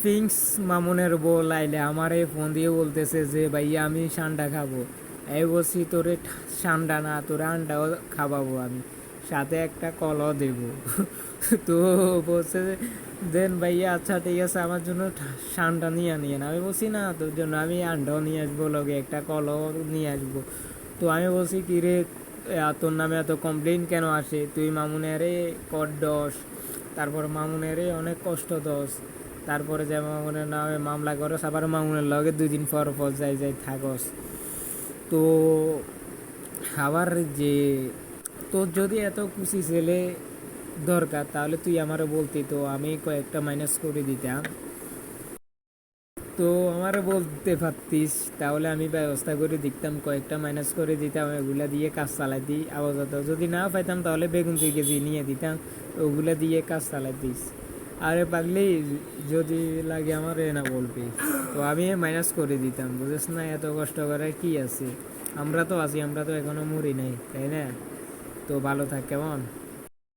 ফিংস মামুনের বউ লাইলে আমারে ফোন দিয়ে বলতেছে যে ভাইয়া আমি সান্ডা খাবো। এই বলছি তোরে সান্ডা না, তোরে আন্ডাও খাওয়াবো আমি, সাথে একটা কলও দেবো। তো বলছে যে দেন ভাইয়া, আচ্ছা ঠিক আছে, আমার জন্য সান্ডা নিয়ে নিয়েন। আমি বলছি না, তোর জন্য আমি আন্ডাও নিয়ে আসবো, লগে একটা কলও নিয়ে আসবো। তো আমি বলছি কি রে, তোর নামে এত কমপ্লেন কেন আসে? তুই মামুনেরে কর দোষ, তারপর মামুনেরে অনেক কষ্ট দোষ, তারপরে যে মামুনের নামে মামলা করস, আবার মামুনের লগে 2 দিন পর পর যাই যাই থাকস। তো আবার যে তোর যদি এত খুশি ছেলে দরকার, তাহলে তুই আমারও বলতি, তো আমি কয়েকটা মাইনাস করে দিতাম। তো আমারও বলতে পারতিস, তাহলে আমি ব্যবস্থা করে দিতাম, কয়েকটা মাইনাস করে দিতাম, ওগুলা দিয়ে কাজ চালাইতি আপাতত। যদি না পাইতাম তাহলে বেগুন 2 কেজি নিয়ে দিতাম, ওগুলা দিয়ে কাজ চালাইতিস। আরে পাগলি, যদি লাগে আমার না বলবি, তো আমি মাইনাস করে দিতাম, বুঝিস না? এত কষ্ট করার কি আছে? আমরা তো আছি, আমরা তো এখনো মরি নাই, তাই না? তো ভালো থাক, কেমন?